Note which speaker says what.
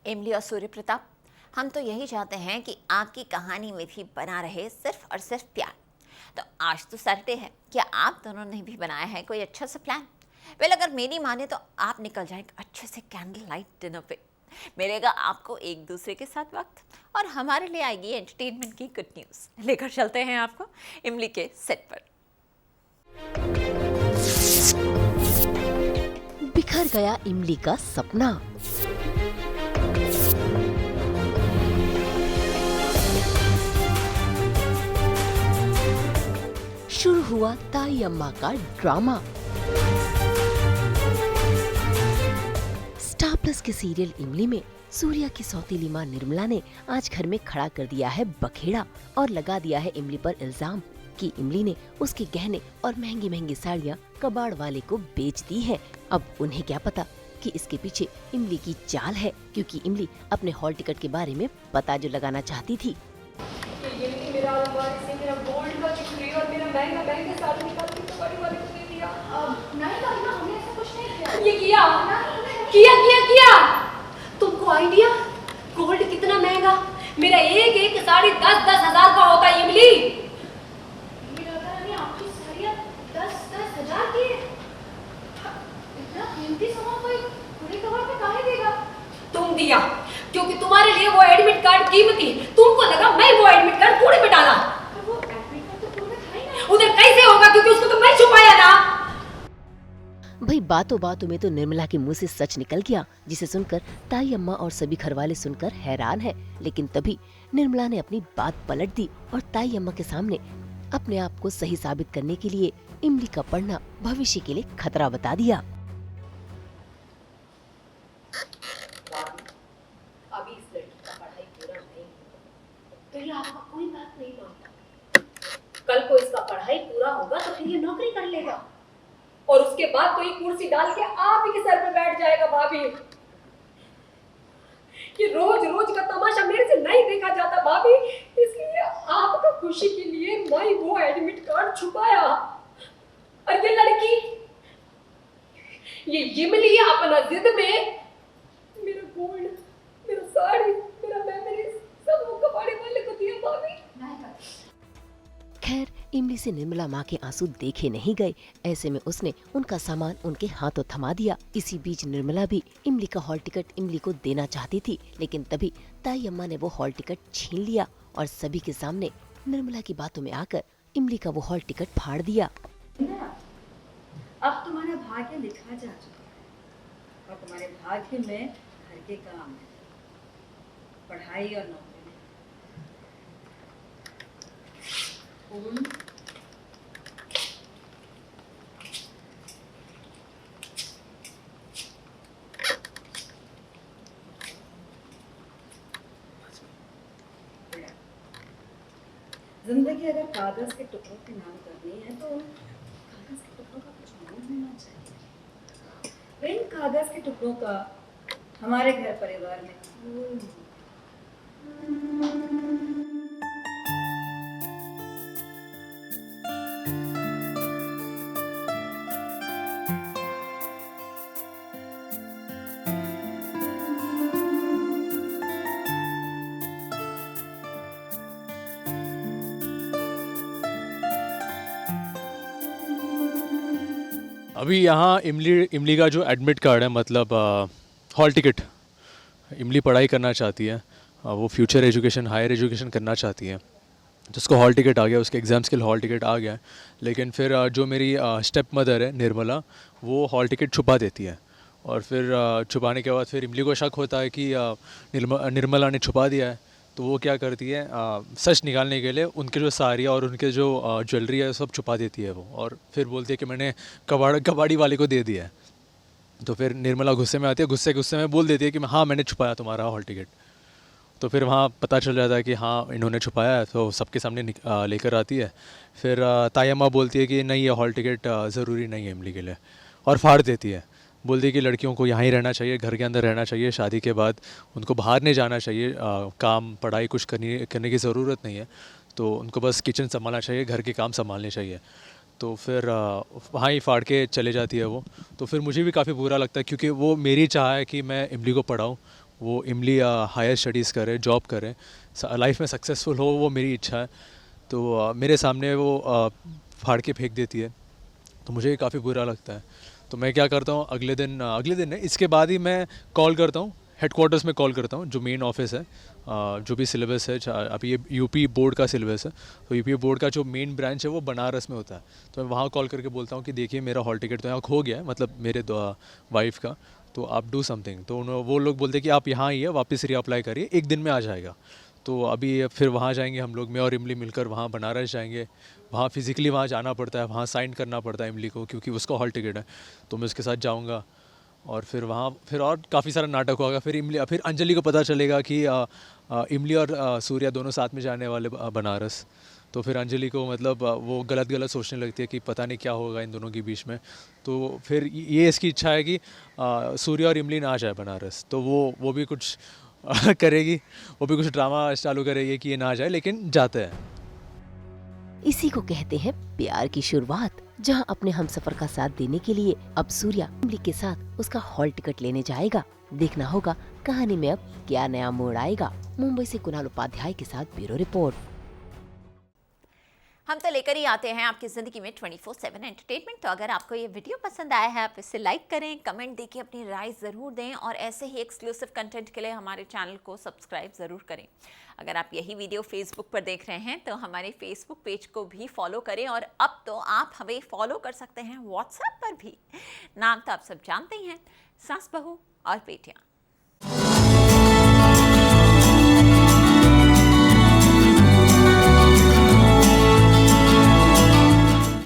Speaker 1: इमली और सूर्य प्रताप, हम तो यही चाहते हैं कि आपकी कहानी में भी बना रहे सिर्फ और सिर्फ प्यार। तो आज तो सैटरडे है, क्या आप दोनों ने भी बनाया है कोई अच्छा सा प्लान? वेल, अगर मेरी माने तो आप निकल जाए अच्छे से कैंडल लाइट डिनर पे। मिलेगा आपको एक दूसरे के साथ वक्त और हमारे लिए आएगी एंटरटेनमेंट की गुड न्यूज़। लेकर चलते हैं आपको इमली के सेट पर।
Speaker 2: बिखर गया इमली का सपना। शुरू हुआ ताई अम्मा का ड्रामा। स्टार प्लस के सीरियल इमली में सूर्या की सौतीली मां निर्मला ने आज घर में खड़ा कर दिया है बखेड़ा और लगा दिया है इमली पर इल्जाम कि इमली ने उसके गहने और महंगी महंगी साड़ियाँ कबाड़ वाले को बेच दी है। अब उन्हें क्या पता कि इसके पीछे इमली की चाल है, क्योंकि इमली अपने हॉल टिकट के बारे में पता जो लगाना चाहती थी।
Speaker 3: मेरा अलमारी से मेरा गोल्ड का चुकरी और मेरा महंगा महंगा साड़ी निकाल के कबाड़ी वाले को दे दिया।
Speaker 4: नहीं करीना, हमने ऐसा कुछ नहीं किया।
Speaker 3: ये किया तुमको आइडिया? गोल्ड कितना महंगा, मेरा एक एक साड़ी 10-10 हजार का होता है इमली।
Speaker 4: आपकी साड़ियाँ 10-10 हजार की है। इतना कीमती सामान कोई पूरे कबाड़ पे काहे देगा?
Speaker 3: तुम दिया, क्योंकि तुम्हारे लिए वो एडमिट कार्ड कीमती। तुमको लगा मैं वो एडमिट कार्ड कूड़े में डाला।
Speaker 4: वो एडमिट कार्ड तो कूड़े में था ही नहीं।
Speaker 3: उधर कैसे होगा, क्योंकि उसको तो मैं छुपाया ना।
Speaker 2: भाई बातों बातों में तो निर्मला के मुंह से सच निकल गया, जिसे सुनकर ताई अम्मा और सभी घरवाले सुनकर हैरान है। लेकिन तभी निर्मला ने अपनी बात पलट दी और ताई अम्मा के सामने अपने आप को सही साबित करने के लिए इमली का पढ़ना भविष्य के लिए खतरा बता दिया।
Speaker 3: अभी इस लड़की का पढ़ाई पूरा नहीं हुआ
Speaker 4: तो ये आपका कोई बात नहीं मानता।
Speaker 3: कल को इसका पढ़ाई पूरा होगा तो फिर ये नौकरी कर लेगा और उसके बाद तो ये कुर्सी डाल के आप ही के सर पे बैठ जाएगा। भाभी, ये रोज रोज का तमाशा मेरे से नहीं देखा जाता भाभी, इसलिए आपका खुशी के लिए मैं वो एडमिट कार्ड छुपाया। और ये लड़की, ये इमली अपना जिद में मेरा गोल्ड, मेरा साड़ी, मेरा मेमोरीज सब वो कबाड़ी वाले को दिया भाभी।
Speaker 2: खैर, इमली से निर्मला माँ के आंसू देखे नहीं गए। ऐसे में उसने उनका सामान उनके हाथों थमा दिया। इसी बीच निर्मला भी इमली का हॉल टिकट इमली को देना चाहती थी, लेकिन तभी ताई अम्मा ने वो हॉल टिकट छीन लिया और सभी के सामने निर्मला की बातों में आकर इमली का वो हॉल टिकट फाड़ दिया।
Speaker 5: अब तुम्हारा भाग्य लिखा जा चुका है और तुम्हारे भाग्य में घर के काम है, पढ़ाई और नौकरी। जिंदगी अगर कागज के टुकड़ों के नाम करनी है तो कागज के टुकड़ों का कुछ नाम होना चाहिए। इन कागज के टुकड़ों का हमारे घर परिवार में कोई
Speaker 6: अभी यहाँ इमली का जो एडमिट कार्ड है, मतलब हॉल टिकट, इमली पढ़ाई करना चाहती है, वो फ्यूचर एजुकेशन, हायर एजुकेशन करना चाहती है। जिसको हॉल टिकट आ गया, उसके एग्ज़ाम्स के लिए हॉल टिकट आ गया है। लेकिन फिर जो मेरी स्टेप मदर है निर्मला, वो हॉल टिकट छुपा देती है और फिर छुपाने के बाद फिर इमली को शक होता है कि निर्मला ने छुपा दिया है। तो वो क्या करती है, सच निकालने के लिए उनके जो साड़ियाँ और उनके जो ज्वेलरी है सब छुपा देती है वो, और फिर बोलती है कि मैंने कबाड़ी वाले को दे दिया है। तो फिर निर्मला गुस्से में आती है, गुस्से में बोल देती है कि हाँ मैंने छुपाया तुम्हारा हॉल टिकट। तो फिर वहाँ पता चल जाता है कि हाँ इन्होंने छुपाया है, तो सबके सामने लेकर आती है। फिर ताई अम्मा बोलती है कि नहीं, ये हॉल टिकट ज़रूरी नहीं है इमली के लिए, और फाड़ देती है। बोलती है कि लड़कियों को यहाँ ही रहना चाहिए, घर के अंदर रहना चाहिए, शादी के बाद उनको बाहर नहीं जाना चाहिए, काम पढ़ाई कुछ करने की ज़रूरत नहीं है, तो उनको बस किचन संभालना चाहिए, घर के काम संभालने चाहिए। तो फिर वहाँ ही फाड़ के चले जाती है वो। तो फिर मुझे भी काफ़ी बुरा लगता है, क्योंकि वो मेरी चाह है कि मैं इमली को पढ़ाऊँ, वो इमली हायर स्टडीज़ करे, जॉब करे, लाइफ में सक्सेसफुल हो, वो मेरी इच्छा है। तो मेरे सामने वो फाड़ के फेंक देती है, तो मुझे काफ़ी बुरा लगता है। तो मैं क्या करता हूँ, अगले दिन नहीं, इसके बाद ही मैं कॉल करता हूँ, हेडक्वार्टर्स में कॉल करता हूँ, जो मेन ऑफिस है, जो भी सिलेबस है, अभी ये यूपी बोर्ड का सिलेबस है, तो यूपी बोर्ड का जो मेन ब्रांच है वो बनारस में होता है। तो मैं वहाँ कॉल करके बोलता हूँ कि देखिए मेरा हॉल टिकट तो यहाँ खो गया है, मतलब मेरे वाइफ का, तो आप डू समथिंग। तो वो लोग बोलते हैं कि आप यहाँ आइए, वापस रीअप्लाई करिए, 1 दिन में आ जाएगा। तो अभी फिर वहाँ जाएंगे हम लोग, मैं और इमली मिलकर वहाँ बनारस जाएंगे। वहाँ फिज़िकली वहाँ जाना पड़ता है, वहाँ साइन करना पड़ता है इमली को, क्योंकि उसका हॉल टिकट है। तो मैं उसके साथ जाऊँगा और फिर वहाँ फिर और काफ़ी सारा नाटक होगा। फिर अंजलि को पता चलेगा कि इमली और सूर्या दोनों साथ में जाने वाले बनारस। तो फिर अंजलि को मतलब वो गलत सोचने लगती है कि पता नहीं क्या होगा इन दोनों के बीच में। तो फिर ये इसकी इच्छा है कि सूर्या और इमली ना जाए बनारस। तो वो भी कुछ करेगी, वो भी कुछ ड्रामा चालू करेगी कि ये ना जाए, लेकिन जाते हैं।
Speaker 2: इसी को कहते हैं प्यार की शुरुआत, जहां अपने हमसफर का साथ देने के लिए अब सूर्या इमली के साथ उसका हॉल टिकट लेने जाएगा। देखना होगा कहानी में अब क्या नया मोड़ आएगा। मुंबई से कुणाल उपाध्याय के साथ ब्यूरो रिपोर्ट।
Speaker 1: हम तो लेकर ही आते हैं आपकी ज़िंदगी में 24/7 एंटरटेनमेंट। तो अगर आपको ये वीडियो पसंद आया है, आप इसे लाइक करें, कमेंट देके अपनी राय ज़रूर दें और ऐसे ही एक्सक्लूसिव कंटेंट के लिए हमारे चैनल को सब्सक्राइब ज़रूर करें। अगर आप यही वीडियो फेसबुक पर देख रहे हैं तो हमारे फेसबुक पेज को भी फॉलो करें, और अब तो आप हमें फॉलो कर सकते हैं व्हाट्सएप पर भी। नाम तो आप सब जानते ही हैं, सास बहू और बेटियाँ।